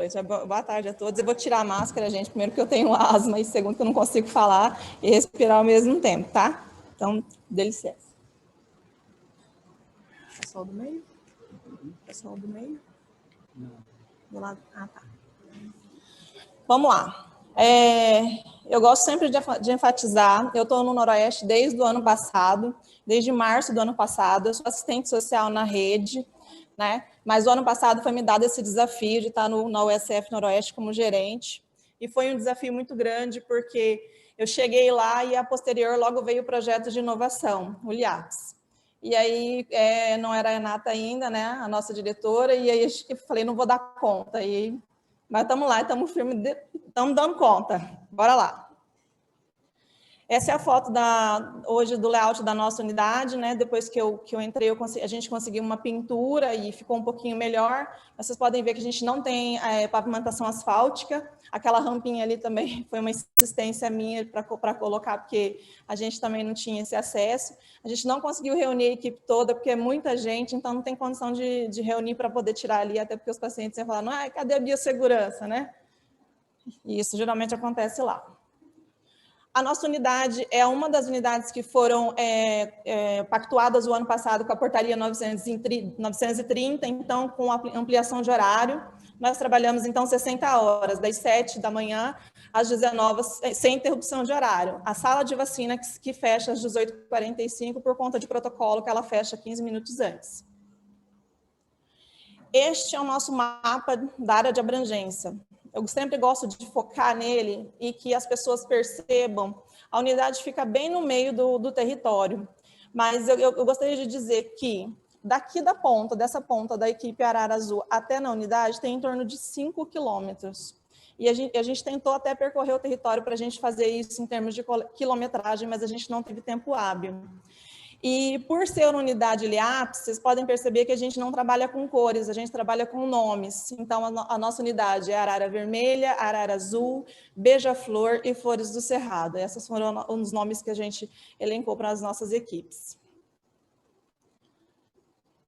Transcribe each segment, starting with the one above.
noite, boa tarde a todos. Eu vou tirar a máscara, gente, primeiro que eu tenho asma e segundo que eu não consigo falar e respirar ao mesmo tempo, tá? Então, dê licença. Pessoal do meio? Pessoal do meio? Do lado? Ah, tá. Vamos lá. Eu gosto sempre de enfatizar, eu estou no Noroeste desde o ano passado, desde março do ano passado, eu sou assistente social na rede, né? Mas o ano passado foi me dado esse desafio de estar na USF Noroeste como gerente, e foi um desafio muito grande, porque eu cheguei lá e, a posterior, logo veio o projeto de inovação, o LIAPS. E aí, não era a Renata ainda, né, a nossa diretora, e aí eu falei, não vou dar conta, mas estamos lá, estamos firmes, estamos dando conta, bora lá. Essa é a foto hoje do layout da nossa unidade, né? Depois que eu entrei, a gente conseguiu uma pintura e ficou um pouquinho melhor. Vocês podem ver que a gente não tem pavimentação asfáltica. Aquela rampinha ali também foi uma insistência minha para colocar, porque a gente também não tinha esse acesso. A gente não conseguiu reunir a equipe toda, porque é muita gente, então não tem condição de reunir para poder tirar ali, até porque os pacientes iam falar, cadê a biossegurança, né? E isso geralmente acontece lá. A nossa unidade é uma das unidades que foram pactuadas o ano passado com a portaria 930, então com ampliação de horário. Nós trabalhamos, então, 60 horas, das 7 da manhã às 19, sem interrupção de horário. A sala de vacina que fecha às 18h45 por conta de protocolo, que ela fecha 15 minutos antes. Este é o nosso mapa da área de abrangência. Eu sempre gosto de focar nele e que as pessoas percebam. A unidade fica bem no meio do território, mas eu gostaria de dizer que daqui dessa ponta da equipe Arara Azul até na unidade tem em torno de 5 quilômetros. E a gente tentou até percorrer o território para a gente fazer isso em termos de quilometragem, mas a gente não teve tempo hábil. E por ser uma unidade LIAPS, vocês podem perceber que a gente não trabalha com cores, a gente trabalha com nomes. Então, a nossa unidade é Arara Vermelha, Arara Azul, Beija-Flor e Flores do Cerrado. Esses foram os nomes que a gente elencou para as nossas equipes.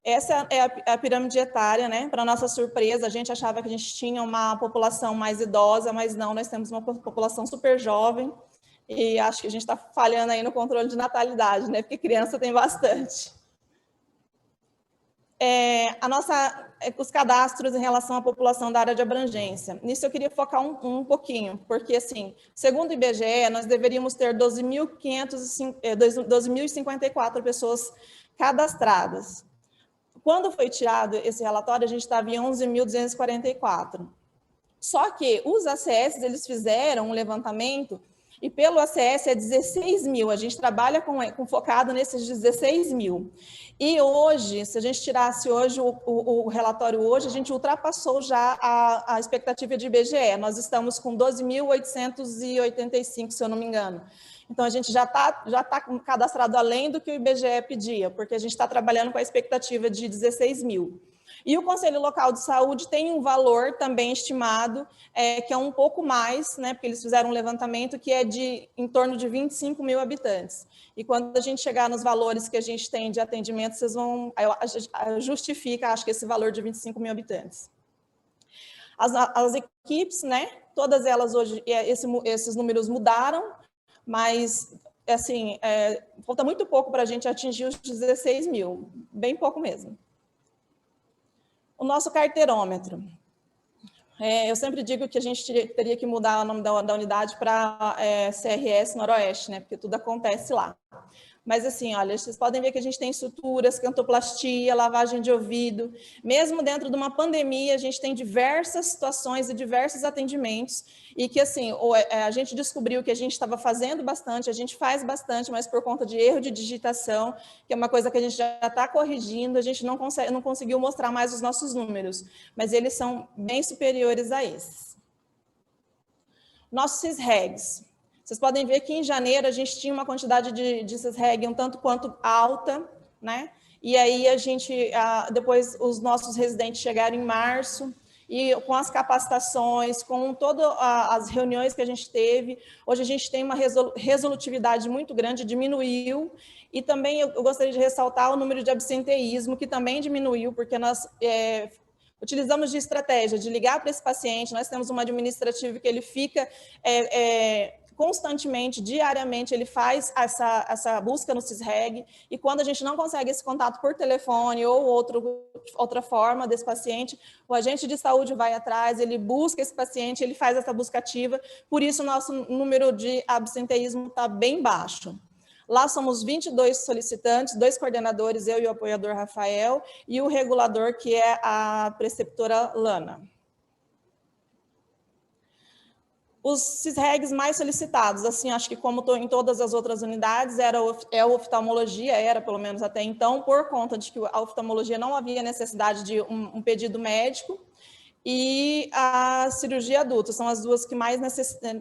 Essa é a pirâmide etária, né? Para nossa surpresa, a gente achava que a gente tinha uma população mais idosa, mas não, nós temos uma população super jovem. E acho que a gente está falhando aí no controle de natalidade, né? Porque criança tem bastante. Os cadastros em relação à população da área de abrangência. Nisso eu queria focar um pouquinho, porque, assim, segundo o IBGE, nós deveríamos ter 12.054 pessoas cadastradas. Quando foi tirado esse relatório, a gente estava em 11.244. Só que os ACS, eles fizeram um levantamento e pelo ACS é 16 mil, a gente trabalha focado nesses 16 mil. E hoje, se a gente tirasse hoje o relatório hoje, a gente ultrapassou já a expectativa de IBGE, nós estamos com 12.885, se eu não me engano. Então, a gente já tá cadastrado além do que o IBGE pedia, porque a gente está trabalhando com a expectativa de 16 mil. E o Conselho Local de Saúde tem um valor também estimado, que é um pouco mais, né, porque eles fizeram um levantamento que é em torno de 25 mil habitantes. E quando a gente chegar nos valores que a gente tem de atendimento, vocês vão justificar, acho que esse valor de 25 mil habitantes. As equipes, né, todas elas hoje, esses números mudaram, mas, assim, falta muito pouco para a gente atingir os 16 mil, bem pouco mesmo. O nosso carteirômetro. Eu sempre digo que a gente teria que mudar o nome da unidade para CRS Noroeste, né? Porque tudo acontece lá. Mas, assim, olha, vocês podem ver que a gente tem suturas, cantoplastia, lavagem de ouvido. Mesmo dentro de uma pandemia, a gente tem diversas situações e diversos atendimentos. E que, assim, a gente descobriu que a gente estava fazendo bastante, a gente faz bastante, mas por conta de erro de digitação, que é uma coisa que a gente já está corrigindo, a gente não conseguiu mostrar mais os nossos números. Mas eles são bem superiores a esses. Nossos CISREGs. Vocês podem ver que em janeiro a gente tinha uma quantidade de CISREG um tanto quanto alta, né? E aí depois os nossos residentes chegaram em março, e com as capacitações, com todas as reuniões que a gente teve, hoje a gente tem uma resolutividade muito grande, diminuiu, e também eu gostaria de ressaltar o número de absenteísmo, que também diminuiu, porque nós Utilizamos de estratégia de ligar para esse paciente, nós temos um administrativo que ele fica constantemente, diariamente, ele faz essa busca no CISREG, e quando a gente não consegue esse contato por telefone ou outra forma desse paciente, o agente de saúde vai atrás, ele busca esse paciente, ele faz essa busca ativa, por isso o nosso número de absenteísmo está bem baixo. Lá somos 22 solicitantes, 2 coordenadores, eu e o apoiador Rafael, e o regulador, que é a preceptora Lana. Os CISREGs mais solicitados, assim, acho que como em todas as outras unidades, é a oftalmologia, era pelo menos até então, por conta de que a oftalmologia não havia necessidade de um pedido médico, e a cirurgia adulta, são as duas que mais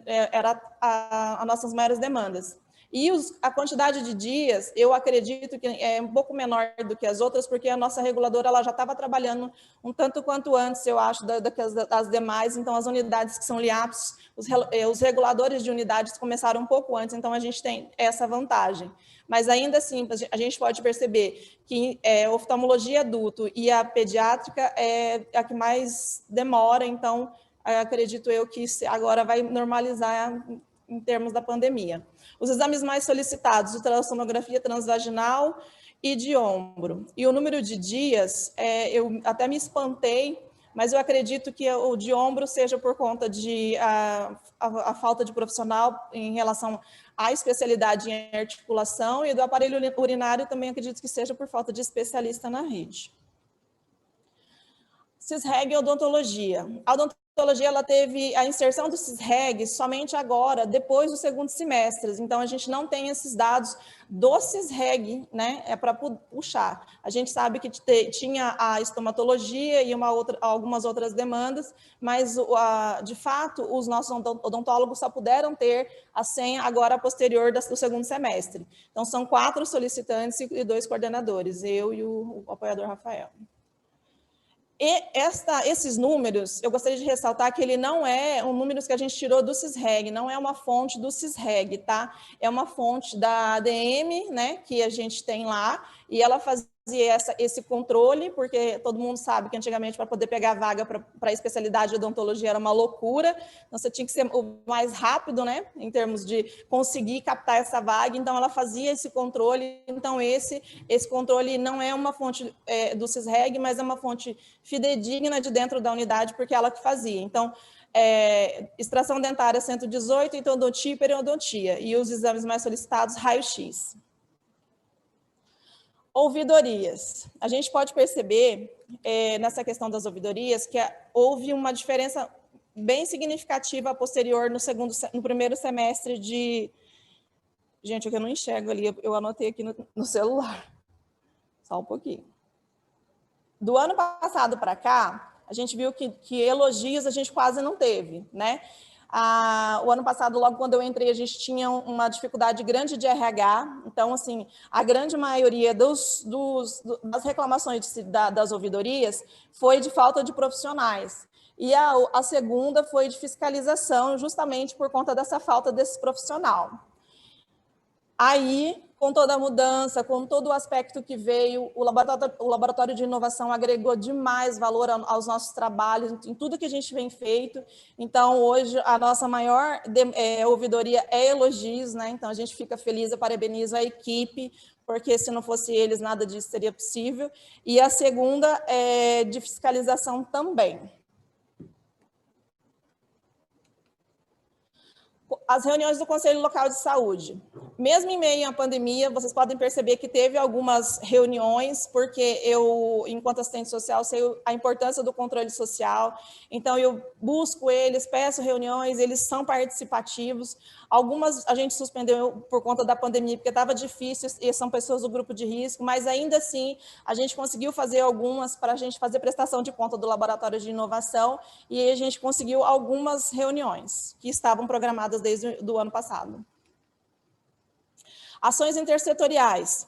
eram as nossas maiores demandas. E a quantidade de dias, eu acredito que é um pouco menor do que as outras, porque a nossa reguladora ela já estava trabalhando um tanto quanto antes, eu acho, das demais. Então, as unidades que são LIAPs, os reguladores de unidades começaram um pouco antes, então a gente tem essa vantagem. Mas ainda assim, a gente pode perceber que a oftalmologia adulto e a pediátrica é a que mais demora, então acredito eu que agora vai normalizar em termos da pandemia. Os exames mais solicitados, ultrassonografia transvaginal e de ombro. E o número de dias, eu até me espantei, mas eu acredito que o de ombro seja por conta de a falta de profissional em relação à especialidade em articulação, e do aparelho urinário também acredito que seja por falta de especialista na rede. CISREG e odontologia. A odontologia ela teve a inserção do CISREG somente agora, depois do segundo semestre. Então, a gente não tem esses dados do CISREG, né? É para puxar. A gente sabe que tinha a estomatologia e algumas outras demandas, mas, de fato, os nossos odontólogos só puderam ter a senha agora posterior do segundo semestre. Então, são 4 solicitantes e 2 coordenadores, eu e o apoiador Rafael. E esses números, eu gostaria de ressaltar que ele não é um número que a gente tirou do CISREG, não é uma fonte do CISREG, tá? É uma fonte da ADM, né, que a gente tem lá, e ela fazia esse controle, porque todo mundo sabe que antigamente para poder pegar vaga para a especialidade de odontologia era uma loucura, então você tinha que ser o mais rápido, né, em termos de conseguir captar essa vaga, então ela fazia esse controle, então esse controle não é uma fonte do CISREG, mas é uma fonte fidedigna de dentro da unidade, porque ela que fazia. Então, extração dentária 118, endodontia e periodontia, e os exames mais solicitados, raio-x. Ouvidorias. A gente pode perceber, nessa questão das ouvidorias, que houve uma diferença bem significativa posterior no primeiro semestre de... Gente, eu não enxergo ali, eu anotei aqui no celular. Só um pouquinho. Do ano passado para cá, a gente viu que elogios a gente quase não teve, né? O ano passado, logo quando eu entrei, a gente tinha uma dificuldade grande de RH, então, assim, a grande maioria das reclamações das ouvidorias foi de falta de profissionais. E a segunda foi de fiscalização, justamente por conta dessa falta desse profissional. Aí, com toda a mudança, com todo o aspecto que veio, o laboratório de inovação agregou demais valor aos nossos trabalhos, em tudo que a gente vem feito. Então, hoje, a nossa maior ouvidoria é elogios, né? Então, a gente fica feliz, eu parabenizo a equipe, porque se não fosse eles, nada disso seria possível. E a segunda é de fiscalização também. As reuniões do Conselho Local de Saúde. Mesmo em meio à pandemia, vocês podem perceber que teve algumas reuniões, porque eu, enquanto assistente social, sei a importância do controle social, então eu busco eles, peço reuniões, eles são participativos. Algumas a gente suspendeu por conta da pandemia, porque estava difícil, e são pessoas do grupo de risco, mas ainda assim a gente conseguiu fazer algumas para a gente fazer prestação de conta do laboratório de inovação, e aí a gente conseguiu algumas reuniões que estavam programadas desde o ano passado. Ações intersetoriais.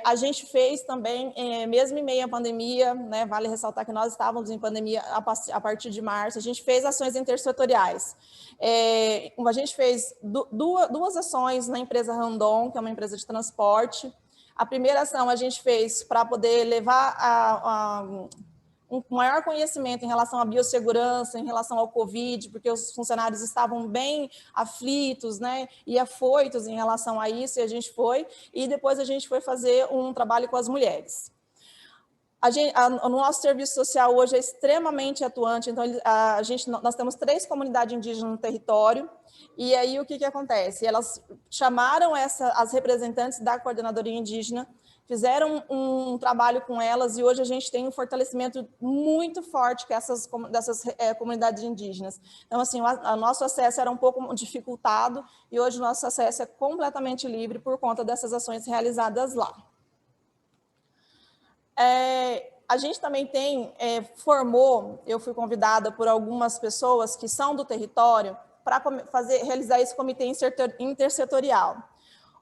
A gente fez também, mesmo em meio à pandemia, né, vale ressaltar que nós estávamos em pandemia a partir de março, a gente fez ações intersetoriais. A gente fez duas ações na empresa Randon, que é uma empresa de transporte. A primeira ação a gente fez para poder levar um maior conhecimento em relação à biossegurança, em relação ao Covid, porque os funcionários estavam bem aflitos, né, e afoitos em relação a isso, e a gente foi, e depois a gente foi fazer um trabalho com as mulheres. O nosso serviço social hoje é extremamente atuante, então nós temos 3 comunidades indígenas no território, e aí o que acontece? Elas chamaram as representantes da coordenadoria indígena, fizeram um trabalho com elas, e hoje a gente tem um fortalecimento muito forte dessas comunidades indígenas. Então, assim, o nosso acesso era um pouco dificultado, e hoje o nosso acesso é completamente livre por conta dessas ações realizadas lá. A gente também eu fui convidada por algumas pessoas que são do território para realizar esse comitê intersetorial.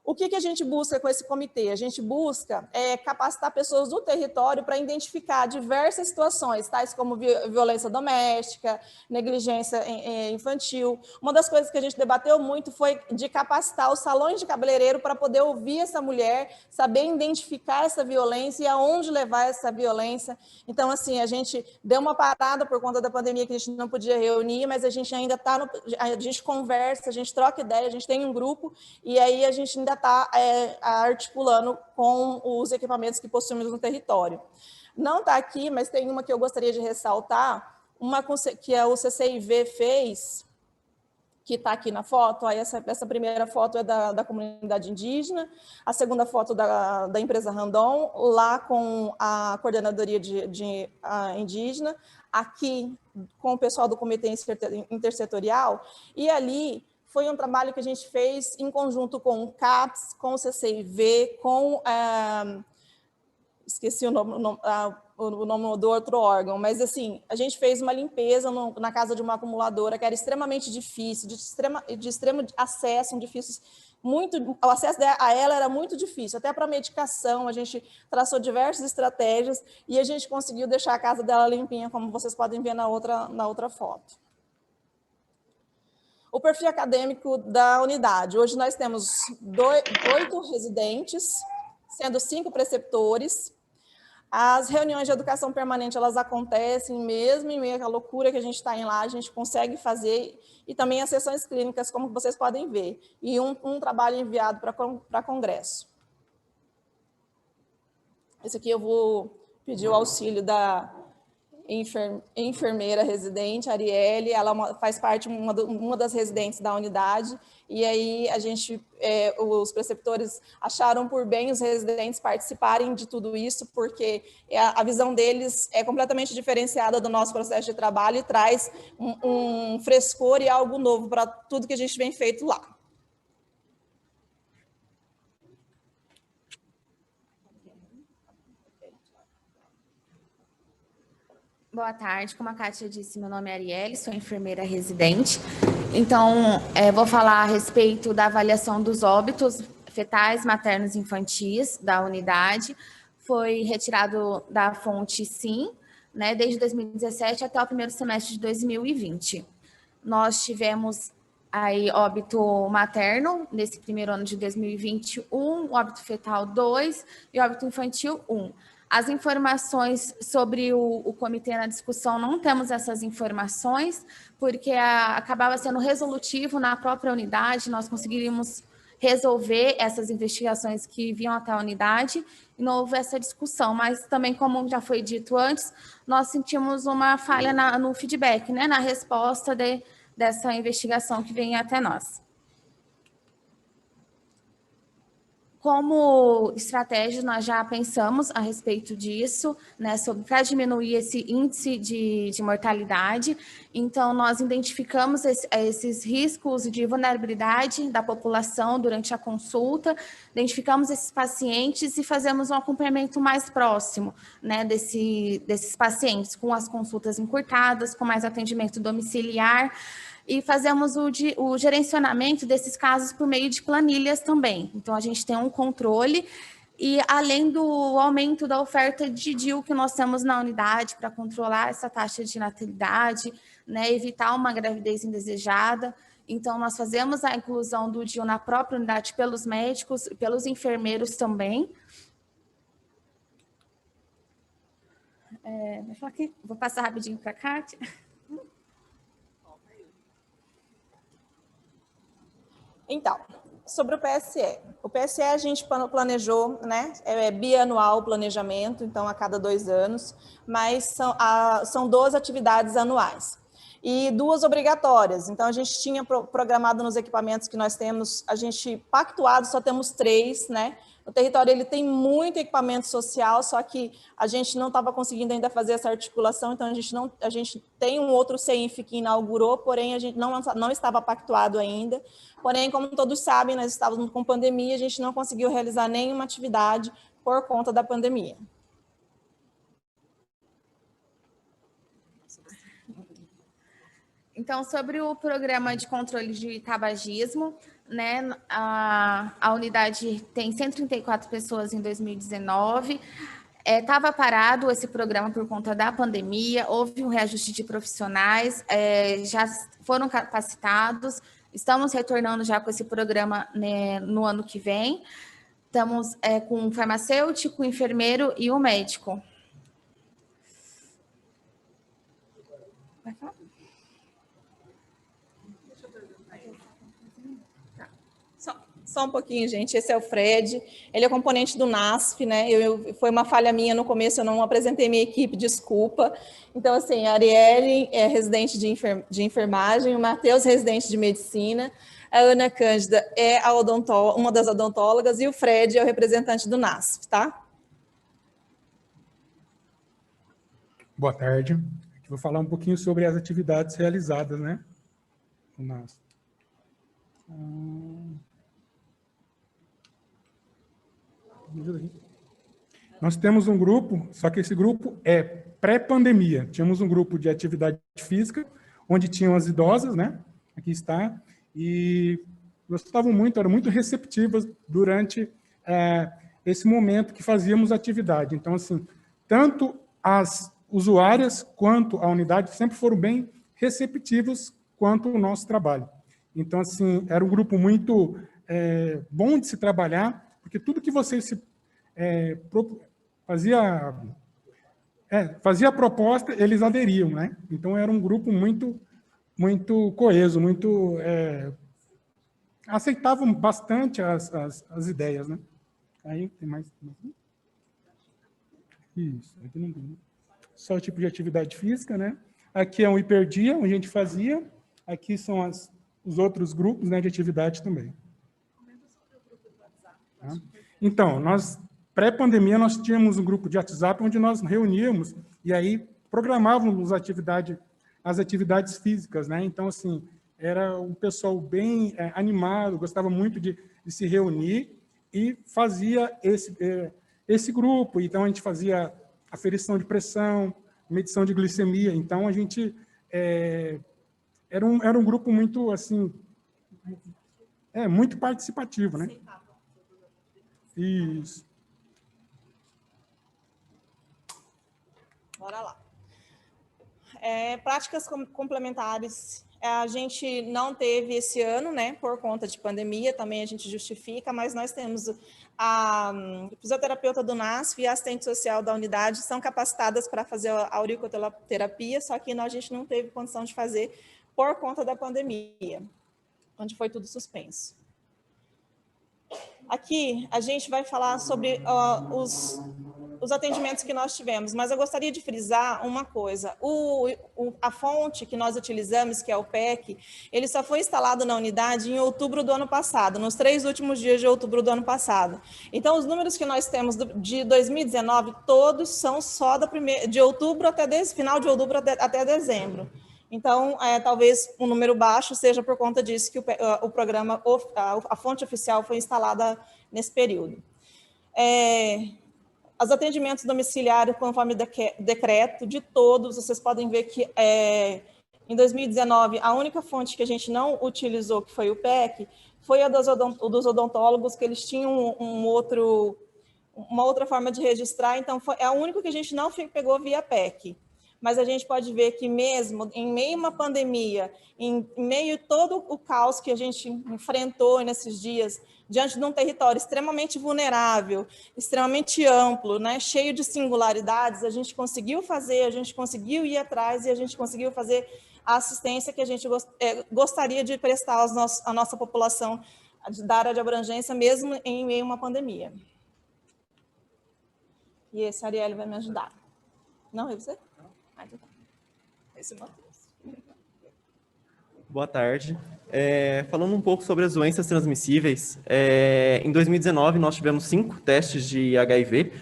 O que a gente busca com esse comitê? A gente busca capacitar pessoas do território para identificar diversas situações, tais como violência doméstica, negligência infantil. Uma das coisas que a gente debateu muito foi de capacitar os salões de cabeleireiro para poder ouvir essa mulher, saber identificar essa violência e aonde levar essa violência. Então, assim, a gente deu uma parada por conta da pandemia, que a gente não podia reunir, mas a gente ainda está, a gente conversa, a gente troca ideia, a gente tem um grupo, e aí a gente ainda está articulando com os equipamentos que possuímos no território. Não está aqui, mas tem uma que eu gostaria de ressaltar, uma que o CCIV fez, que está aqui na foto. Aí essa primeira foto é da comunidade indígena, a segunda foto da empresa Randon, lá com a coordenadoria indígena, aqui com o pessoal do comitê intersetorial, e ali foi um trabalho que a gente fez em conjunto com o CAPS, com o CCIV, com... esqueci o nome do outro órgão, mas assim, a gente fez uma limpeza na casa de uma acumuladora que era extremamente difícil, de extremo acesso, o acesso a ela era muito difícil, até para medicação, a gente traçou diversas estratégias e a gente conseguiu deixar a casa dela limpinha, como vocês podem ver na outra foto. O perfil acadêmico da unidade. Hoje nós temos 8 residentes, sendo 5 preceptores. As reuniões de educação permanente, elas acontecem mesmo em meio à loucura que a gente está em lá, a gente consegue fazer, e também as sessões clínicas, como vocês podem ver, e um trabalho enviado para congresso. Esse aqui eu vou pedir o auxílio da enfermeira residente, Arielle, ela faz parte uma das residentes da unidade, e aí os preceptores acharam por bem os residentes participarem de tudo isso, porque a visão deles é completamente diferenciada do nosso processo de trabalho e traz um frescor e algo novo para tudo que a gente vem feito lá. Boa tarde, como a Kátia disse, meu nome é Arielle, sou enfermeira residente. Então, vou falar a respeito da avaliação dos óbitos fetais, maternos e infantis da unidade. Foi retirado da fonte SIM, né, desde 2017 até o primeiro semestre de 2020. Nós tivemos aí óbito materno nesse primeiro ano de 2021, óbito fetal 2 e óbito infantil 1. As informações sobre o comitê na discussão, não temos essas informações, porque acabava sendo resolutivo na própria unidade, nós conseguiríamos resolver essas investigações que vinham até a unidade, e não houve essa discussão, mas também, como já foi dito antes, nós sentimos uma falha no feedback, né, na resposta dessa investigação que vem até nós. Como estratégia, nós já pensamos a respeito disso, né, para diminuir esse índice de mortalidade. Então, nós identificamos esses riscos de vulnerabilidade da população durante a consulta, identificamos esses pacientes e fazemos um acompanhamento mais próximo, né, desses pacientes, com as consultas encurtadas, com mais atendimento domiciliar, e fazemos o gerenciamento desses casos por meio de planilhas também. Então, a gente tem um controle e, além do aumento da oferta de DIU que nós temos na unidade para controlar essa taxa de natalidade, né, evitar uma gravidez indesejada. Então, nós fazemos a inclusão do DIU na própria unidade pelos médicos e pelos enfermeiros também. Vou falar aqui, vou passar rapidinho para a Kátia. Então, sobre o PSE. O PSE a gente planejou, né? É bianual o planejamento, então a cada 2 anos, mas são 12 atividades anuais. E 2 obrigatórias. Então, a gente tinha programado nos equipamentos que nós temos, a gente pactuado, só temos 3, né? O território ele tem muito equipamento social, só que a gente não estava conseguindo ainda fazer essa articulação, então a gente tem um outro CINF que inaugurou, porém a gente não estava pactuado ainda. Porém, como todos sabem, nós estávamos com pandemia, a gente não conseguiu realizar nenhuma atividade por conta da pandemia. Então, sobre o programa de controle de tabagismo, né, a unidade tem 134 pessoas em 2019, estava parado esse programa por conta da pandemia, houve um reajuste de profissionais, já foram capacitados, estamos retornando já com esse programa, né, no ano que vem, estamos com um farmacêutico, um enfermeiro e um médico. Vai falar? Só um pouquinho, gente. Esse é o Fred. Ele é componente do NASF, né? Foi uma falha minha no começo, eu não apresentei minha equipe, desculpa. Então, assim, a Arielle é residente de enfermagem, o Matheus, residente de medicina, a Ana Cândida é uma das odontólogas e o Fred é o representante do NASF, tá? Boa tarde. Aqui vou falar um pouquinho sobre as atividades realizadas, né? No NASF. Nós temos um grupo, só que esse grupo é pré-pandemia. Tínhamos um grupo de atividade física, onde tinham as idosas, né? Aqui está. E gostavam muito, eram muito receptivas durante esse momento que fazíamos atividade. Então, assim, tanto as usuárias quanto a unidade sempre foram bem receptivos quanto o nosso trabalho. Então, assim, era um grupo muito bom de se trabalhar, porque tudo que vocês fazia a proposta, eles aderiam, né? Então, era um grupo muito coeso, aceitavam bastante as ideias, né? Aí tem mais. Isso, aqui não tem. Só o tipo de atividade física, né? Aqui é um hiperdia, onde a gente fazia. Aqui são os outros grupos, né, de atividade também. Tá? Então, pré-pandemia, nós tínhamos um grupo de WhatsApp onde nós reuníamos e aí programávamos as atividades físicas, né? Então, assim, era um pessoal bem animado, gostava muito de se reunir e fazia esse grupo. Então, a gente fazia aferição de pressão, medição de glicemia. Então, a gente era um grupo muito, assim, muito participativo, né? Isso. Bora lá. Práticas complementares, a gente não teve esse ano, né, por conta de pandemia, também a gente justifica, mas nós temos a fisioterapeuta do NASF e a assistente social da unidade são capacitadas para fazer a auriculoterapia, só que a gente não teve condição de fazer por conta da pandemia, onde foi tudo suspenso. Aqui a gente vai falar sobre os atendimentos que nós tivemos, mas eu gostaria de frisar uma coisa. A fonte que nós utilizamos, que é o PEC, ele só foi instalado na unidade em outubro do ano passado, nos 3 últimos dias de outubro do ano passado. Então, os números que nós temos de 2019, todos são só de outubro final de outubro até dezembro. Então, talvez um número baixo seja por conta disso que o programa, a fonte oficial foi instalada nesse período. Os atendimentos domiciliários, conforme decreto de todos, vocês podem ver que em 2019, a única fonte que a gente não utilizou, que foi o PEC, foi a dos odontólogos, que eles tinham uma outra forma de registrar, então é a única que a gente não pegou via PEC. mas a gente pode ver que mesmo em meio a uma pandemia, em meio a todo o caos que a gente enfrentou nesses dias, diante de um território extremamente vulnerável, extremamente amplo, né, cheio de singularidades, a gente conseguiu fazer, a gente conseguiu ir atrás e a gente conseguiu fazer a assistência que a gente gostaria de prestar à nossa população da área de abrangência, mesmo em meio a uma pandemia. E esse Ariel vai me ajudar. Não, é você? Ah, então tá. Esse Matheus. Boa tarde. Falando um pouco sobre as doenças transmissíveis, em 2019 nós tivemos 5 testes de HIV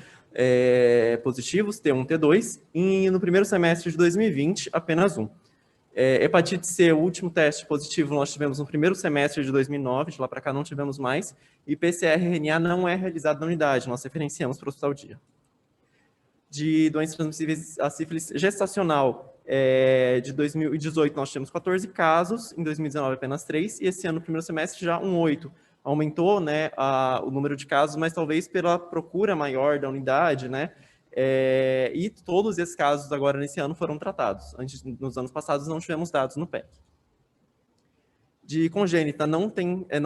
positivos, T1, T2, e no primeiro semestre de 2020 apenas 1. Hepatite C, o último teste positivo nós tivemos no primeiro semestre de 2009, de lá para cá não tivemos mais, e PCR-RNA não é realizado na unidade, nós referenciamos para o Hospital Dia. De doenças transmissíveis, a sífilis gestacional, de 2018 nós tivemos 14 casos, em 2019 apenas 3, e esse ano, no primeiro semestre, já 8. Aumentou, né, o número de casos, mas talvez pela procura maior da unidade, né, e todos esses casos agora nesse ano foram tratados. Antes, nos anos passados não tivemos dados no PEC. De congênita não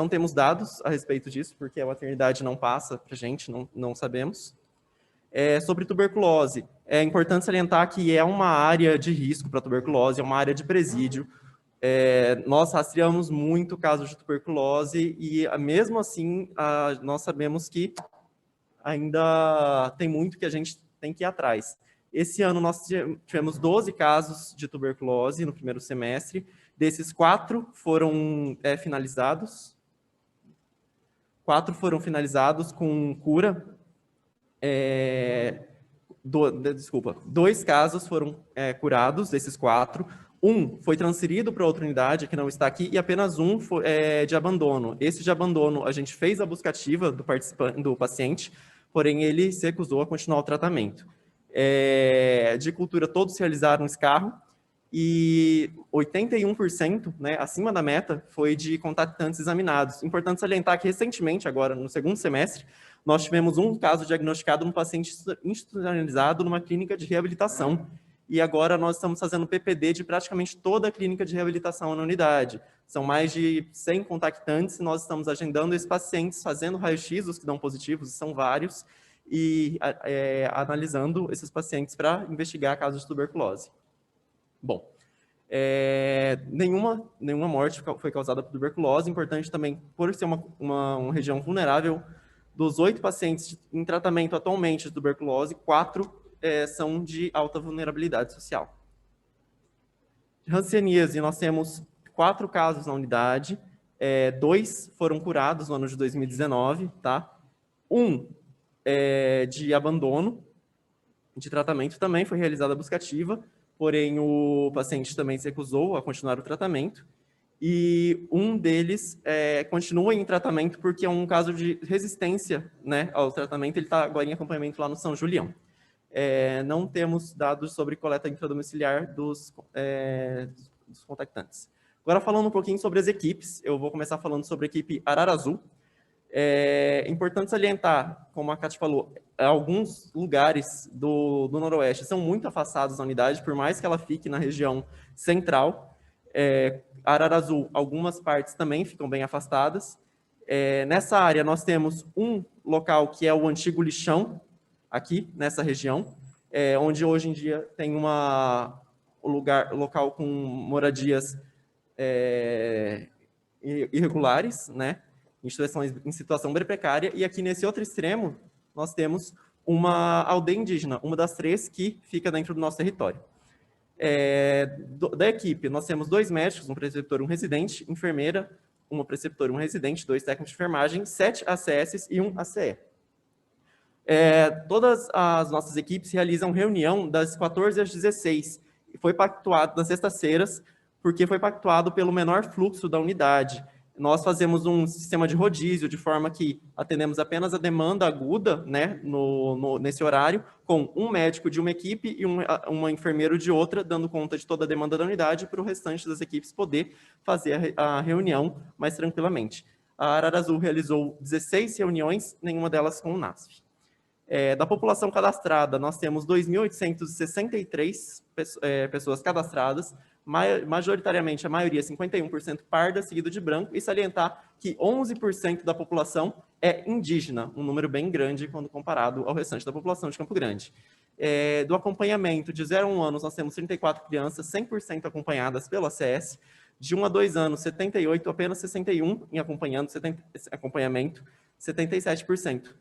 temos dados a respeito disso, porque a maternidade não passa para a gente, não sabemos. Sobre tuberculose, é importante salientar que é uma área de risco para tuberculose, é uma área de presídio. Nós rastreamos muito casos de tuberculose e, mesmo assim, nós sabemos que ainda tem muito que a gente tem que ir atrás. Esse ano nós tivemos 12 casos de tuberculose no primeiro semestre, desses 4 foram finalizados. 4 foram finalizados com cura. 2 casos foram curados, desses 4. 1 foi transferido para outra unidade, que não está aqui, e apenas 1 foi de abandono. Esse de abandono, a gente fez a buscativa do paciente, porém ele se recusou a continuar o tratamento. De cultura, todos realizaram escarro, e 81%, né, acima da meta, foi de contactantes examinados. Importante salientar que, recentemente, agora no segundo semestre, nós tivemos um caso diagnosticado num paciente institucionalizado numa clínica de reabilitação. E agora nós estamos fazendo PPD de praticamente toda a clínica de reabilitação na unidade. São mais de 100 contactantes, nós estamos agendando esses pacientes, fazendo raio-x, os que dão positivos, são vários, e analisando esses pacientes para investigar casos de tuberculose. Bom, nenhuma morte foi causada por tuberculose. Importante também, por ser uma região vulnerável, dos 8 pacientes em tratamento atualmente de tuberculose, 4 são de alta vulnerabilidade social. De hanseníase, nós temos 4 casos na unidade, 2 foram curados no ano de 2019, tá? 1 de abandono de tratamento, também foi realizada a buscativa, porém o paciente também se recusou a continuar o tratamento, e um deles continua em tratamento porque é um caso de resistência, né, ao tratamento, ele está agora em acompanhamento lá no São Julião. Não temos dados sobre coleta intradomiciliar dos contactantes. Agora, falando um pouquinho sobre as equipes, eu vou começar falando sobre a equipe Arara Azul. É importante salientar, como a Cátia falou, alguns lugares do Noroeste são muito afastados da unidade, por mais que ela fique na região central. Arara Azul, algumas partes também ficam bem afastadas. Nessa área, nós temos um local que é o antigo lixão, aqui nessa região, onde hoje em dia tem local com moradias irregulares, né, em situação bem precária, e aqui nesse outro extremo, nós temos uma aldeia indígena, uma das 3 que fica dentro do nosso território. Da equipe, nós temos 2 médicos, um preceptor e um residente, enfermeira, uma preceptora e um residente, 2 técnicos de enfermagem, 7 ACS e 1 ACE. Todas as nossas equipes realizam reunião das 14 às 16. Foi pactuado nas sextas-feiras, porque foi pactuado pelo menor fluxo da unidade. Nós fazemos um sistema de rodízio, de forma que atendemos apenas a demanda aguda, né, nesse horário, com um médico de uma equipe e uma enfermeira de outra, dando conta de toda a demanda da unidade, para o restante das equipes poder fazer a reunião mais tranquilamente. A Arara Azul realizou 16 reuniões, nenhuma delas com o NASF. Da população cadastrada, nós temos 2.863 pessoas cadastradas, majoritariamente, a maioria, 51% parda, seguido de branco, e salientar que 11% da população é indígena, um número bem grande quando comparado ao restante da população de Campo Grande. Do acompanhamento de 0 a 1 anos, nós temos 34 crianças, 100% acompanhadas pelo ACS, de 1 a 2 anos, 78, apenas 61 em acompanhamento, 77%.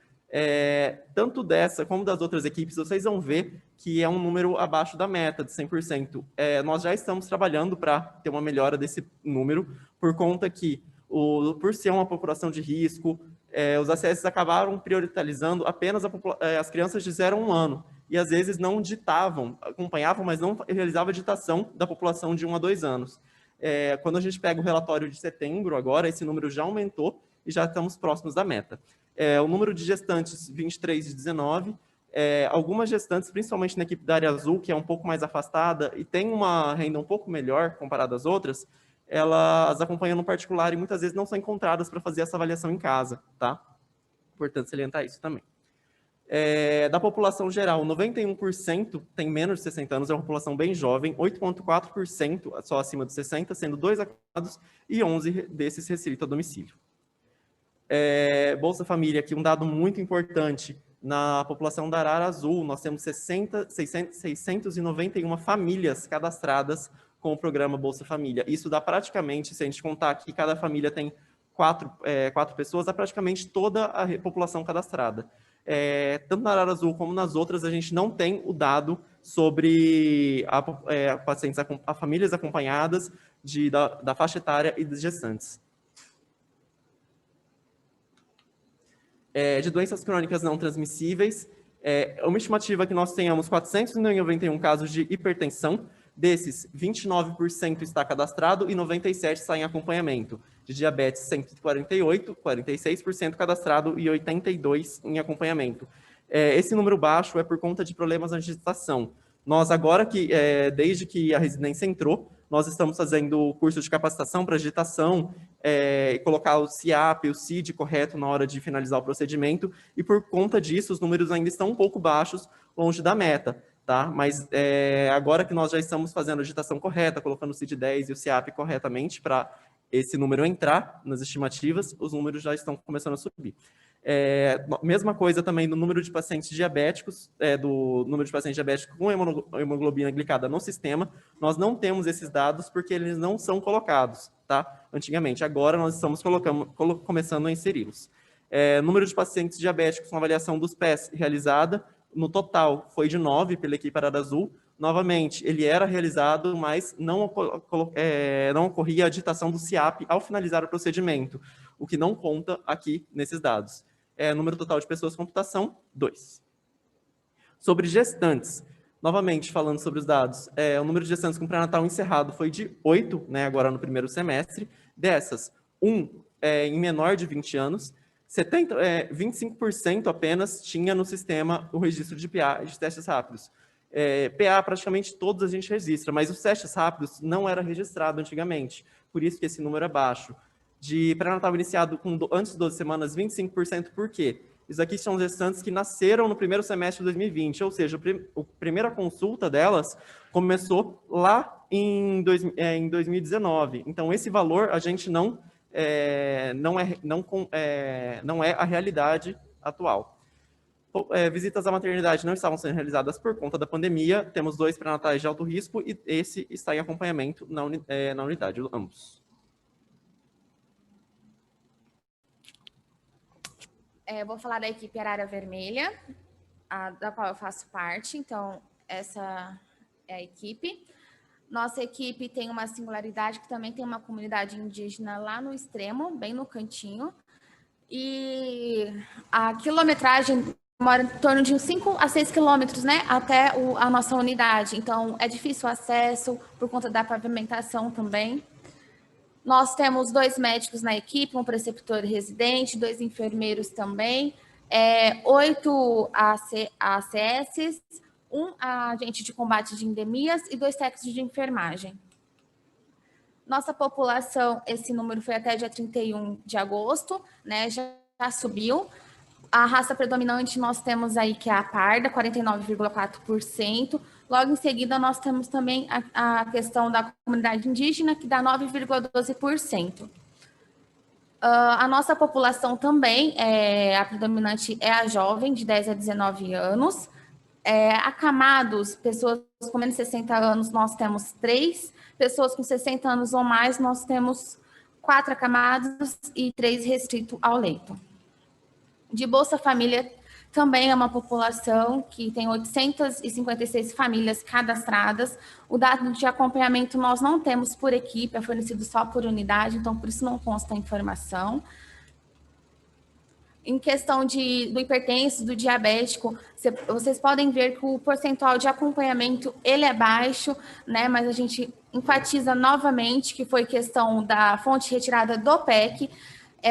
Tanto dessa como das outras equipes, vocês vão ver que é um número abaixo da meta de 100%. Nós já estamos trabalhando para ter uma melhora desse número, por conta que, por ser uma população de risco, os ACS acabaram priorizando apenas as crianças de 0 a 1 ano, e às vezes não ditavam, acompanhavam, mas não realizavam a ditação da população de 1 a 2 anos. Quando a gente pega o relatório de setembro agora, esse número já aumentou e já estamos próximos da meta. O número de gestantes, 23 de 19, algumas gestantes, principalmente na equipe da área azul, que é um pouco mais afastada e tem uma renda um pouco melhor comparada às outras, elas acompanham no particular e muitas vezes não são encontradas para fazer essa avaliação em casa, tá? Importante salientar isso também. Da população geral, 91% tem menos de 60 anos, é uma população bem jovem, 8,4% só acima de 60, sendo 2 acamados e 11 desses restritos a domicílio. Bolsa Família, aqui um dado muito importante, na população da Arara Azul, nós temos 691 famílias cadastradas com o programa Bolsa Família. Isso dá praticamente, se a gente contar que cada família tem 4 pessoas, dá praticamente toda a população cadastrada. Tanto na Arara Azul como nas outras, a gente não tem o dado sobre a famílias acompanhadas da faixa etária e dos gestantes. De doenças crônicas não transmissíveis, uma estimativa que nós tenhamos 491 casos de hipertensão, desses 29% está cadastrado e 97% está em acompanhamento. De diabetes, 148, 46% cadastrado e 82% em acompanhamento. Esse número baixo é por conta de problemas na digitação. Nós agora, desde que a residência entrou, nós estamos fazendo curso de capacitação para digitação, colocar o CIAP, o CID correto na hora de finalizar o procedimento, e por conta disso, os números ainda estão um pouco baixos, longe da meta, tá? Mas agora que nós já estamos fazendo a digitação correta, colocando o CID-10 e o CIAP corretamente para esse número entrar nas estimativas, os números já estão começando a subir. Mesma coisa também no número de pacientes diabéticos, do número de pacientes diabéticos com hemoglobina glicada no sistema, nós não temos esses dados porque eles não são colocados, tá? Antigamente, agora nós estamos começando a inseri-los. Número de pacientes diabéticos com avaliação dos pés realizada, no total foi de 9 pela equipe Arara Azul. Novamente, ele era realizado, mas não ocorria a digitação do CIAP ao finalizar o procedimento, o que não conta aqui nesses dados. Número total de pessoas com computação, 2. Sobre gestantes, novamente falando sobre os dados, o número de gestantes com pré-natal encerrado foi de 8, né, agora no primeiro semestre. Dessas, 1 em menor de 20 anos, 25% apenas tinha no sistema o registro de PA, de testes rápidos. PA praticamente todos a gente registra, mas os testes rápidos não era registrado antigamente, por isso que esse número é baixo. De pré-natal iniciado antes de 12 semanas, 25%, por quê? Isso aqui são gestantes que nasceram no primeiro semestre de 2020, ou seja, a primeira consulta delas começou lá em 2019. Então, esse valor a gente não é a realidade atual. Visitas à maternidade não estavam sendo realizadas por conta da pandemia. Temos 2 pré-natais de alto risco e esse está em acompanhamento na unidade, ambos. Vou falar da equipe Arara Vermelha, da qual eu faço parte. Então, essa é a equipe. Nossa equipe tem uma singularidade que também tem uma comunidade indígena lá no extremo, bem no cantinho. E a quilometragem mora em torno de uns 5 a 6 quilômetros, né, até a nossa unidade. Então, é difícil o acesso por conta da pavimentação também. Nós temos 2 médicos na equipe, um preceptor residente, 2 enfermeiros também, 8 ACS, 1 agente de combate de endemias e 2 técnicos de enfermagem. Nossa população, esse número foi até dia 31 de agosto, né, já subiu. A raça predominante nós temos aí que é a parda, 49,4%. Logo em seguida, nós temos também a questão da comunidade indígena, que dá 9,12%. A nossa população também, a predominante é a jovem, de 10 a 19 anos. Acamados, pessoas com menos de 60 anos, nós temos 3. Pessoas com 60 anos ou mais, nós temos 4 acamados e 3 restritos ao leito. De Bolsa Família, também é uma população que tem 856 famílias cadastradas. O dado de acompanhamento nós não temos por equipe, é fornecido só por unidade, então por isso não consta a informação. Em questão do hipertenso, do diabético, vocês podem ver que o percentual de acompanhamento ele é baixo, né? Mas a gente enfatiza novamente que foi questão da fonte retirada do PEC.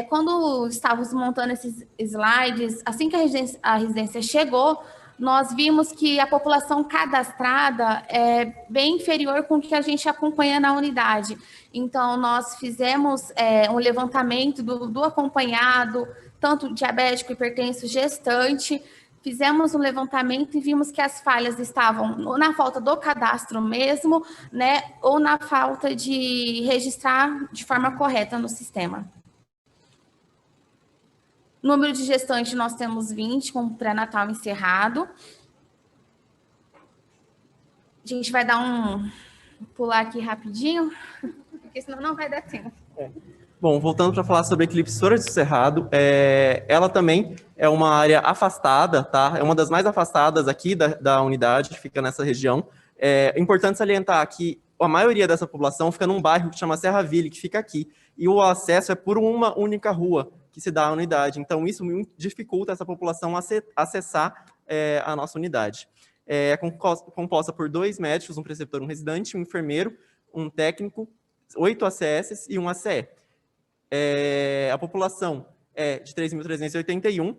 Quando estávamos montando esses slides, assim que a residência chegou, nós vimos que a população cadastrada é bem inferior com o que a gente acompanha na unidade. Então, nós fizemos um levantamento do acompanhado, tanto diabético, hipertenso, gestante, fizemos um levantamento e vimos que as falhas estavam na falta do cadastro mesmo, né, ou na falta de registrar de forma correta no sistema. Número de gestantes, nós temos 20, com pré-natal encerrado. A gente vai dar pular aqui rapidinho, porque senão não vai dar tempo. Bom, voltando para falar sobre a Eclipse Soares do Cerrado, ela também é uma área afastada, tá? É uma das mais afastadas aqui da unidade, fica nessa região. É importante salientar que a maioria dessa população fica num bairro que chama Serra Ville, que fica aqui, e o acesso é por uma única rua que se dá à unidade. Então, isso dificulta essa população acessar a nossa unidade. É composta por 2 médicos, um preceptor, um residente, um enfermeiro, um técnico, 8 ACS e um ACE. A população é de 3.381,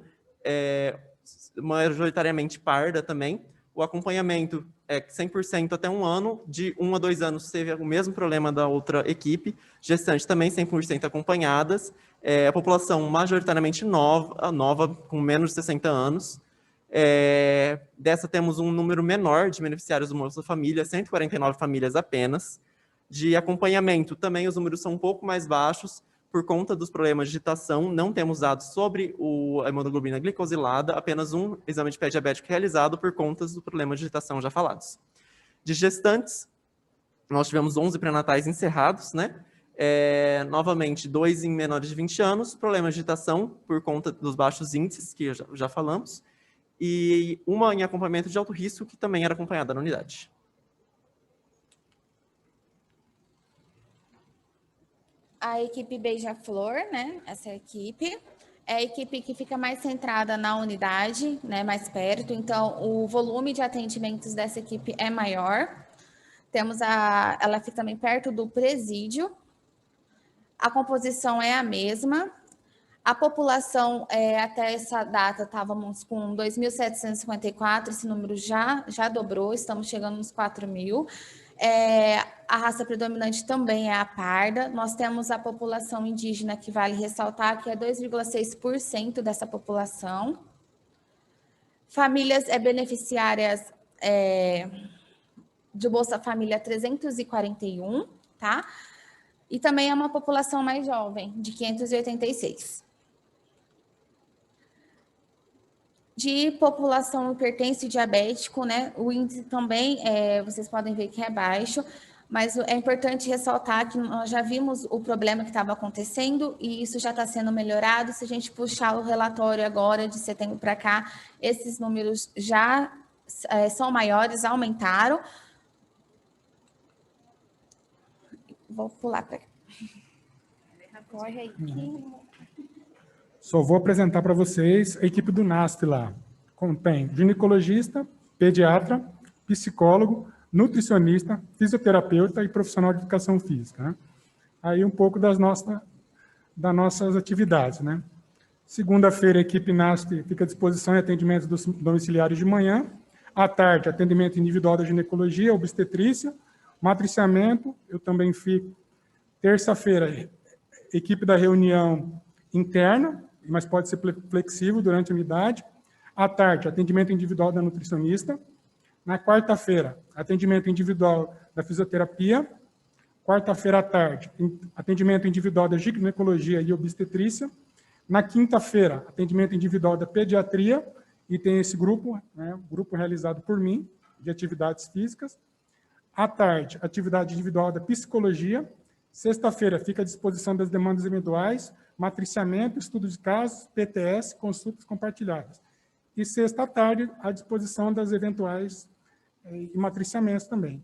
majoritariamente parda também. O acompanhamento é 100% até 1 ano, de 1 a 2 anos teve o mesmo problema da outra equipe, gestante também 100% acompanhadas, a população majoritariamente nova, com menos de 60 anos. Dessa temos um número menor de beneficiários do Bolsa Família, 149 famílias apenas. De acompanhamento também os números são um pouco mais baixos, por conta dos problemas de digitação, não temos dados sobre a hemoglobina glicosilada, apenas um exame de pé diabético realizado por conta dos problemas de digitação já falados. De gestantes, nós tivemos 11 pré-natais encerrados, né? Novamente, 2 em menores de 20 anos, problemas de digitação por conta dos baixos índices, que já falamos, e uma em acompanhamento de alto risco, que também era acompanhada na unidade. A equipe Beija-Flor, né? Essa equipe é a equipe que fica mais centrada na unidade, né? Mais perto. Então, o volume de atendimentos dessa equipe é maior. Ela fica também perto do presídio. A composição é a mesma. A população, até essa data, estávamos com 2.754, esse número já dobrou, estamos chegando nos 4.000. A raça predominante também é a parda. Nós temos a população indígena, que vale ressaltar, que é 2,6% dessa população. Famílias beneficiárias de Bolsa Família 341, tá? E também é uma população mais jovem, de 586. De população hipertenso e diabético, né? O índice também, vocês podem ver que é baixo, mas é importante ressaltar que nós já vimos o problema que estava acontecendo e isso já está sendo melhorado. Se a gente puxar o relatório agora, de setembro para cá, esses números já são maiores, aumentaram. Vou pular para cá. Corre aí. Só vou apresentar para vocês a equipe do NASP lá. Contém ginecologista, pediatra, psicólogo, nutricionista, fisioterapeuta e profissional de educação física, né? Aí um pouco das nossas atividades, né? Segunda-feira, a equipe NASP fica à disposição em atendimento dos domiciliários de manhã. À tarde, atendimento individual da ginecologia, obstetrícia, matriciamento, eu também fico. Terça-feira, equipe da reunião interna, mas pode ser flexível durante a unidade. À tarde, atendimento individual da nutricionista. Na quarta-feira, atendimento individual da fisioterapia. Quarta-feira à tarde, atendimento individual da ginecologia e obstetrícia. Na quinta-feira, atendimento individual da pediatria, e tem esse grupo, né, grupo realizado por mim, de atividades físicas. À tarde, atividade individual da psicologia. Sexta-feira, fica à disposição das demandas individuais, matriciamento, estudo de casos, PTS, consultas compartilhadas. E sexta à tarde, à disposição das eventuais e matriciamentos também.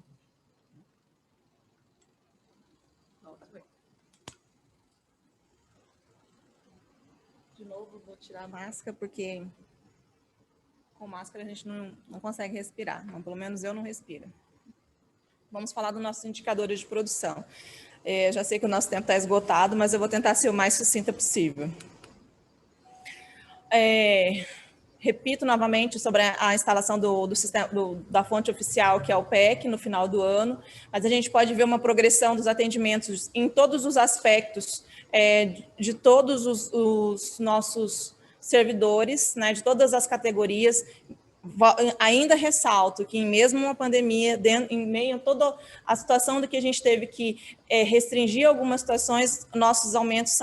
De novo, vou tirar a máscara, porque com máscara a gente não consegue respirar, não, pelo menos eu não respiro. Vamos falar dos nossos indicadores de produção. Já sei que o nosso tempo está esgotado, mas eu vou tentar ser o mais sucinta possível. Repito novamente sobre a instalação do sistema, da fonte oficial, que é o PEC, no final do ano, mas a gente pode ver uma progressão dos atendimentos em todos os aspectos de todos os nossos servidores, né, de todas as categorias. Ainda ressalto que, mesmo uma pandemia, em meio a toda a situação do que a gente teve que restringir algumas situações, nossos aumentos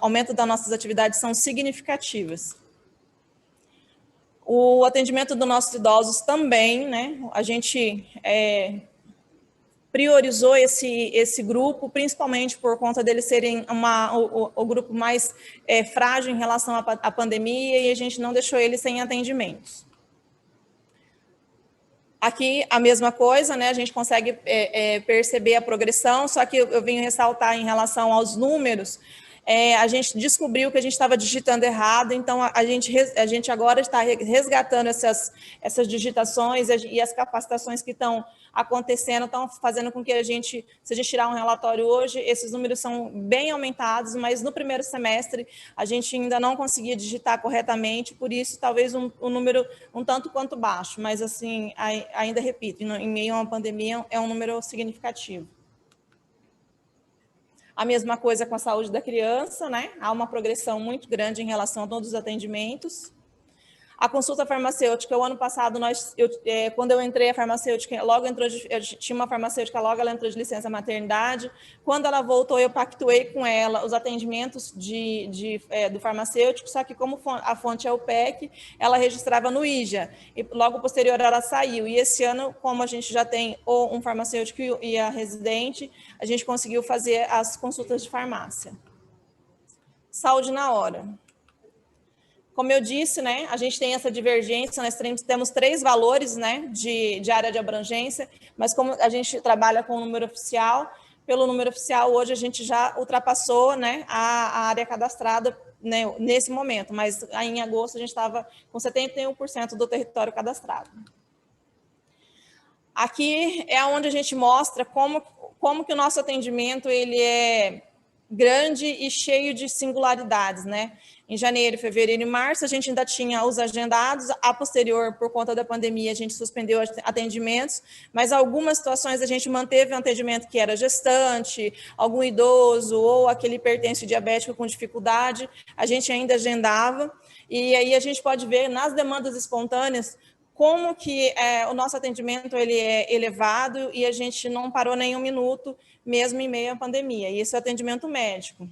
aumento das nossas atividades são significativas. O atendimento dos nossos idosos também, né? A gente priorizou esse grupo, principalmente por conta deles serem o grupo mais frágil em relação à pandemia, e a gente não deixou eles sem atendimentos. Aqui, a mesma coisa, né? A gente consegue perceber a progressão, só que eu venho ressaltar em relação aos números. A gente descobriu que a gente estava digitando errado, então a gente agora está resgatando essas digitações e as capacitações que estão acontecendo, estão fazendo com que a gente, se a gente tirar um relatório hoje, esses números são bem aumentados, mas no primeiro semestre a gente ainda não conseguia digitar corretamente, por isso talvez um número um tanto quanto baixo, mas assim, ainda repito, em meio a uma pandemia é um número significativo. A mesma coisa com a saúde da criança, né? Há uma progressão muito grande em relação a todos os atendimentos. A consulta farmacêutica, o ano passado, quando eu entrei, a farmacêutica logo entrou, eu tinha uma farmacêutica, logo ela entrou de licença maternidade. Quando ela voltou, eu pactuei com ela os atendimentos do farmacêutico, só que como a fonte é o PEC, ela registrava no IJA, e logo posterior ela saiu. E esse ano, como a gente já tem um farmacêutico e a residente, a gente conseguiu fazer as consultas de farmácia. Saúde na hora. Como eu disse, né, a gente tem essa divergência, nós temos 3 valores, né, de área de abrangência, mas como a gente trabalha com o número oficial, pelo número oficial, hoje a gente já ultrapassou, né, a área cadastrada, né, nesse momento, mas em agosto a gente estava com 71% do território cadastrado. Aqui é onde a gente mostra como que o nosso atendimento ele é grande e cheio de singularidades, né? Em janeiro, fevereiro e março, a gente ainda tinha os agendados, a posterior, por conta da pandemia, a gente suspendeu atendimentos, mas algumas situações a gente manteve um atendimento que era gestante, algum idoso ou aquele hipertenso diabético com dificuldade, a gente ainda agendava, e aí a gente pode ver nas demandas espontâneas como que o nosso atendimento ele é elevado e a gente não parou nenhum minuto, mesmo em meio à pandemia, e esse é o atendimento médico.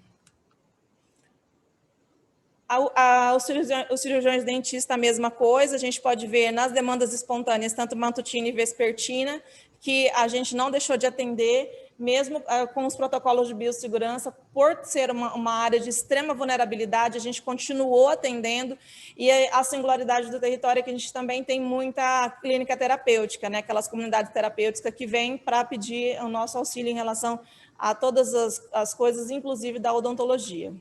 Os cirurgiões dentistas, a mesma coisa, a gente pode ver nas demandas espontâneas, tanto matutina e vespertina, que a gente não deixou de atender, mesmo com os protocolos de biossegurança, por ser uma área de extrema vulnerabilidade, a gente continuou atendendo, e a singularidade do território é que a gente também tem muita clínica terapêutica, né? Aquelas comunidades terapêuticas que vêm para pedir o nosso auxílio em relação a todas as coisas, inclusive da odontologia.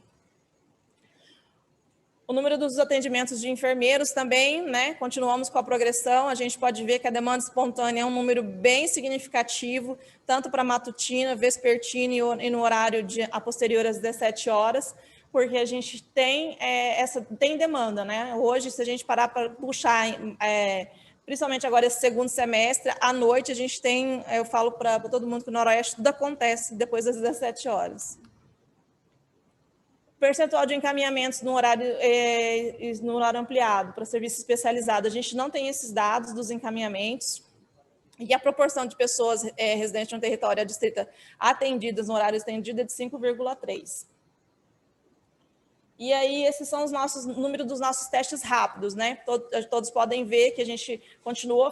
O número dos atendimentos de enfermeiros também, né? Continuamos com a progressão, a gente pode ver que a demanda espontânea é um número bem significativo, tanto para matutina, vespertina e no horário a posterior às 17 horas, porque a gente tem demanda, né? Hoje, se a gente parar para puxar, principalmente agora esse segundo semestre, à noite a gente tem, eu falo para todo mundo que no Noroeste tudo acontece depois das 17 horas. percentual de encaminhamentos no horário ampliado para serviço especializado. A gente não tem esses dados dos encaminhamentos. E a proporção de pessoas residentes no território adstrita atendidas no horário estendido é de 5,3. E aí, esses são os números dos nossos testes rápidos, né? Todos podem ver que a gente continuou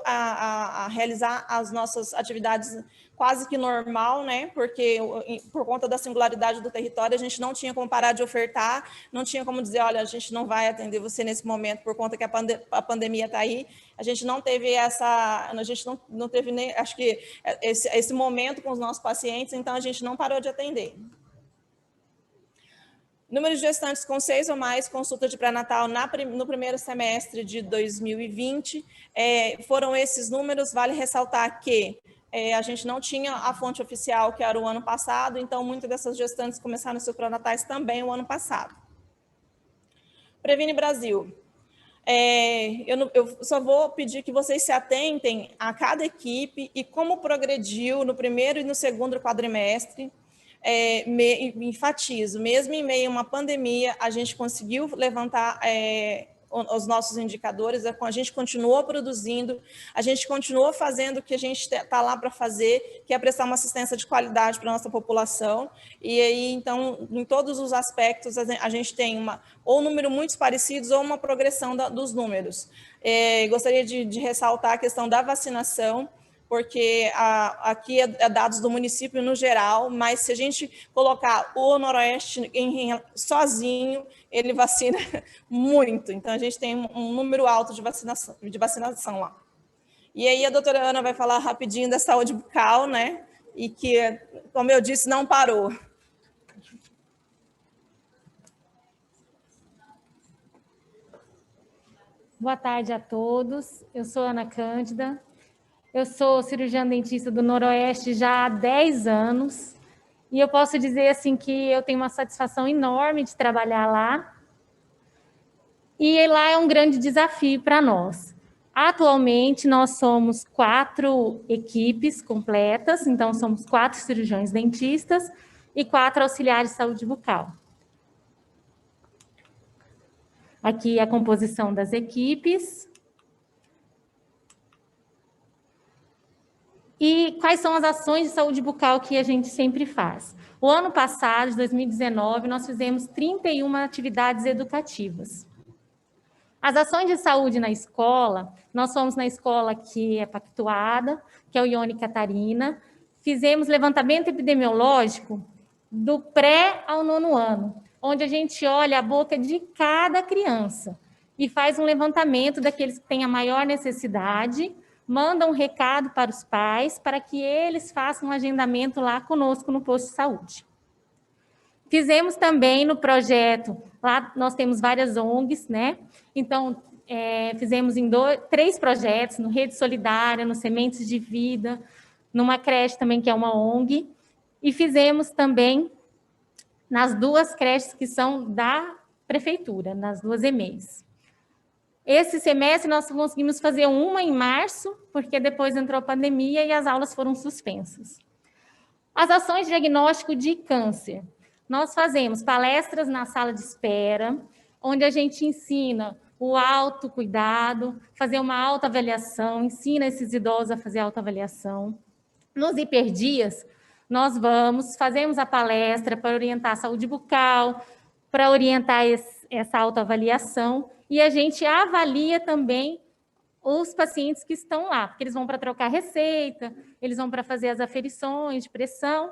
a realizar as nossas atividades quase que normal, né? Porque por conta da singularidade do território, a gente não tinha como parar de ofertar, não tinha como dizer, olha, a gente não vai atender você nesse momento por conta que a pandemia está aí. A gente não teve não teve nem, acho que esse momento com os nossos pacientes, então a gente não parou de atender. Número de gestantes com 6 ou mais consultas de pré-natal no primeiro semestre de 2020, foram esses números. Vale ressaltar que a gente não tinha a fonte oficial, que era o ano passado, então muitas dessas gestantes começaram seus pré-natais também o ano passado. Previne Brasil. Eu só vou pedir que vocês se atentem a cada equipe e como progrediu no primeiro e no segundo quadrimestre. Enfatizo, mesmo em meio a uma pandemia, a gente conseguiu levantar os nossos indicadores, a gente continuou produzindo, a gente continuou fazendo o que a gente está lá para fazer, que é prestar uma assistência de qualidade para a nossa população, e aí, então, em todos os aspectos, a gente tem ou números muito parecidos ou uma progressão dos números. Gostaria de ressaltar a questão da vacinação, porque aqui é dados do município no geral, mas se a gente colocar o Noroeste sozinho, ele vacina muito. Então, a gente tem um número alto de vacinação lá. E aí a doutora Ana vai falar rapidinho da saúde bucal, né? E que, como eu disse, não parou. Boa tarde a todos. Eu sou Ana Cândida. Eu sou cirurgiã dentista do Noroeste já há 10 anos e eu posso dizer assim que eu tenho uma satisfação enorme de trabalhar lá. E lá é um grande desafio para nós. Atualmente, nós somos 4 equipes completas, então somos 4 cirurgiões dentistas e 4 auxiliares de saúde bucal. Aqui a composição das equipes. E quais são as ações de saúde bucal que a gente sempre faz? O ano passado, de 2019, nós fizemos 31 atividades educativas. As ações de saúde na escola, nós fomos na escola que é pactuada, que é o Ione Catarina, fizemos levantamento epidemiológico do pré ao 9º ano, onde a gente olha a boca de cada criança e faz um levantamento daqueles que têm a maior necessidade, manda um recado para os pais para que eles façam um agendamento lá conosco no posto de saúde. Fizemos também no projeto, lá nós temos várias ONGs, né? Então, fizemos em 3 projetos, no Rede Solidária, no Sementes de Vida, numa creche também que é uma ONG, e fizemos também nas 2 creches que são da prefeitura, nas 2 EMEIs. Esse semestre nós conseguimos fazer uma em março, porque depois entrou a pandemia e as aulas foram suspensas. As ações de diagnóstico de câncer. Nós fazemos palestras na sala de espera, onde a gente ensina o autocuidado, fazer uma autoavaliação, ensina esses idosos a fazer autoavaliação. Nos hiperdias, nós fazemos a palestra para orientar a saúde bucal, para orientar essa autoavaliação, e a gente avalia também os pacientes que estão lá, porque eles vão para trocar receita, eles vão para fazer as aferições de pressão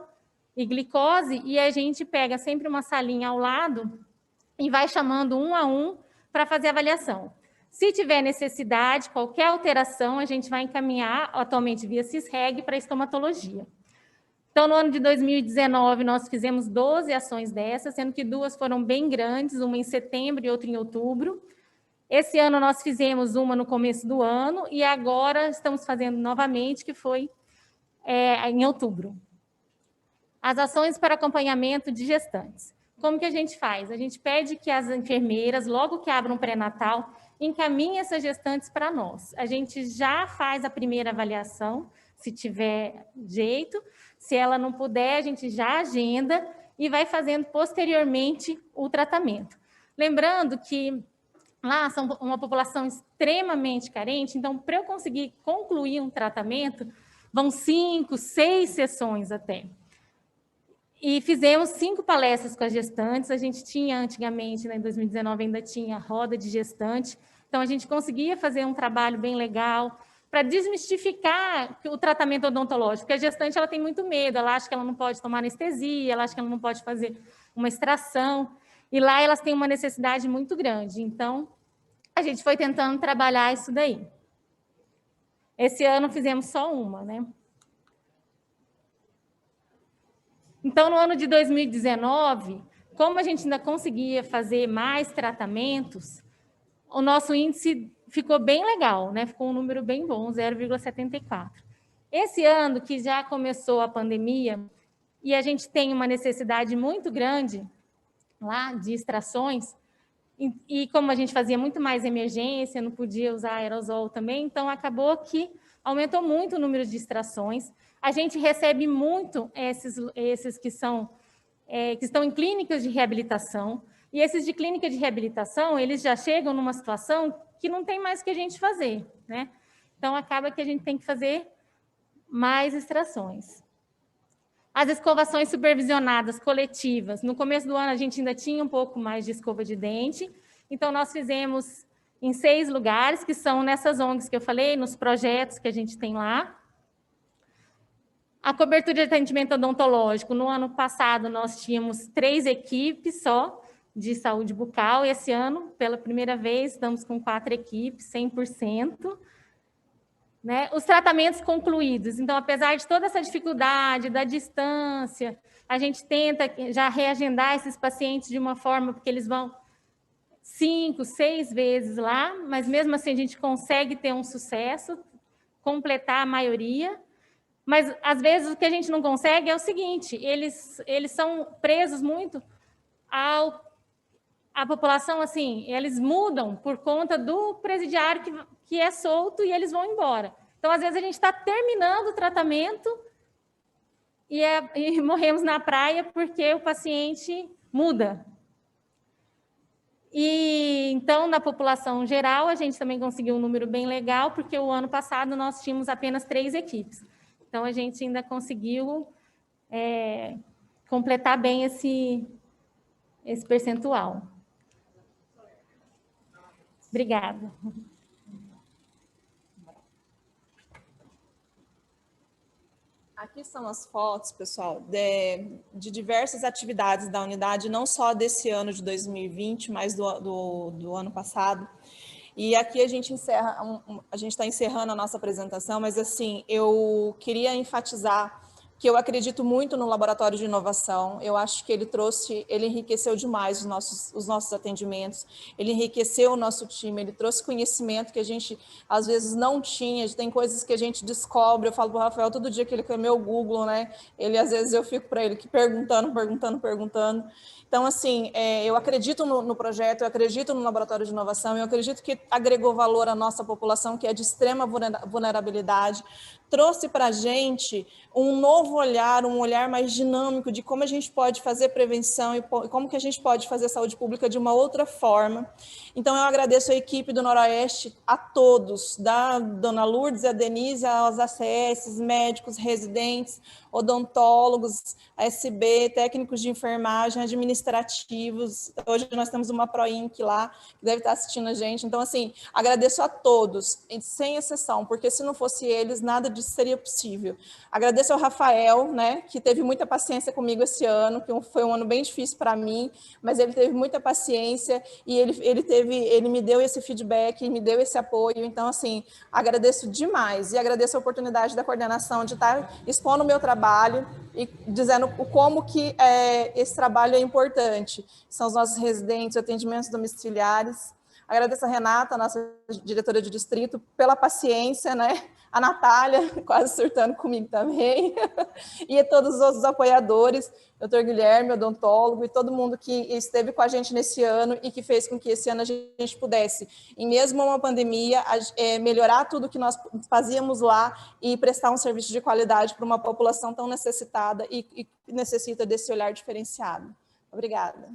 e glicose, e a gente pega sempre uma salinha ao lado e vai chamando um a um para fazer a avaliação. Se tiver necessidade, qualquer alteração, a gente vai encaminhar, atualmente via CISREG, para estomatologia. Então, no ano de 2019, nós fizemos 12 ações dessas, sendo que 2 foram bem grandes, uma em setembro e outra em outubro. Esse ano nós fizemos uma no começo do ano e agora estamos fazendo novamente, que foi em outubro. As ações para acompanhamento de gestantes. Como que a gente faz? A gente pede que as enfermeiras, logo que abram um pré-natal, encaminhem essas gestantes para nós. A gente já faz a primeira avaliação, se tiver jeito. Se ela não puder, a gente já agenda e vai fazendo posteriormente o tratamento. Lembrando que lá são uma população extremamente carente, então, para eu conseguir concluir um tratamento, vão 5, 6 sessões até. E fizemos 5 palestras com as gestantes, a gente tinha antigamente, né, em 2019, ainda tinha roda de gestante, então a gente conseguia fazer um trabalho bem legal para desmistificar o tratamento odontológico, porque a gestante ela tem muito medo, ela acha que ela não pode tomar anestesia, ela acha que ela não pode fazer uma extração, e lá elas têm uma necessidade muito grande, então a gente foi tentando trabalhar isso daí. Esse ano fizemos só uma, né? Então, no ano de 2019, como a gente ainda conseguia fazer mais tratamentos, o nosso índice ficou bem legal, né? Ficou um número bem bom, 0,74. Esse ano, que já começou a pandemia, e a gente tem uma necessidade muito grande lá de extrações, e como a gente fazia muito mais emergência, não podia usar aerosol também, então acabou que aumentou muito o número de extrações. A gente recebe muito esses que estão em clínicas de reabilitação, e esses de clínica de reabilitação, eles já chegam numa situação que não tem mais o que a gente fazer, né? Então, acaba que a gente tem que fazer mais extrações. As escovações supervisionadas coletivas, no começo do ano a gente ainda tinha um pouco mais de escova de dente, então nós fizemos em 6 lugares, que são nessas ONGs que eu falei, nos projetos que a gente tem lá. A cobertura de atendimento odontológico, no ano passado nós tínhamos 3 equipes só de saúde bucal, e esse ano, pela primeira vez, estamos com 4 equipes, 100%. Né? Os tratamentos concluídos. Então, apesar de toda essa dificuldade, da distância, a gente tenta já reagendar esses pacientes de uma forma, porque eles vão 5, 6 vezes lá, mas mesmo assim a gente consegue ter um sucesso, completar a maioria. Mas, às vezes, o que a gente não consegue é o seguinte, eles são presos muito à população, assim, eles mudam por conta do presidiário que é solto e eles vão embora. Então, às vezes, a gente está terminando o tratamento e morremos na praia porque o paciente muda. E, então, na população geral, a gente também conseguiu um número bem legal, porque o ano passado nós tínhamos apenas 3 equipes. Então, a gente ainda conseguiu completar bem esse percentual. Obrigada. Aqui são as fotos, pessoal, de diversas atividades da unidade, não só desse ano de 2020, mas do ano passado. E aqui a gente encerra, a gente está encerrando a nossa apresentação, mas assim, eu queria enfatizar que eu acredito muito no laboratório de inovação. Eu acho que ele enriqueceu demais os nossos atendimentos, ele enriqueceu o nosso time, ele trouxe conhecimento que a gente às vezes não tinha, tem coisas que a gente descobre. Eu falo para o Rafael todo dia que ele quer meu Google, né? Às vezes eu fico para ele perguntando. Então, assim, eu acredito no projeto, eu acredito no laboratório de inovação, eu acredito que agregou valor à nossa população, que é de extrema vulnerabilidade, trouxe para a gente um novo olhar, um olhar mais dinâmico de como a gente pode fazer prevenção e como que a gente pode fazer saúde pública de uma outra forma. Então, eu agradeço a equipe do Noroeste, a todos, da dona Lourdes, a Denise, aos ACS, médicos, residentes, odontólogos, ASB, técnicos de enfermagem, administrativos. Hoje nós temos uma ProInc lá, que deve estar assistindo a gente. Então, assim, agradeço a todos, sem exceção, porque se não fosse eles, nada disso seria possível. Agradeço ao Rafael, né, que teve muita paciência comigo esse ano, que foi um ano bem difícil para mim, mas ele teve muita paciência e ele me deu esse feedback, me deu esse apoio. Então, assim, agradeço demais e agradeço a oportunidade da coordenação de estar expondo o meu trabalho e dizendo como que esse trabalho é importante. São os nossos residentes, atendimentos domiciliares. Agradeço a Renata, nossa diretora de distrito, pela paciência, né? a Natália, quase surtando comigo também, e a todos os outros apoiadores, doutor Guilherme, odontólogo, e todo mundo que esteve com a gente nesse ano e que fez com que esse ano a gente pudesse, em mesmo uma pandemia, melhorar tudo que nós fazíamos lá e prestar um serviço de qualidade para uma população tão necessitada e necessita desse olhar diferenciado. Obrigada.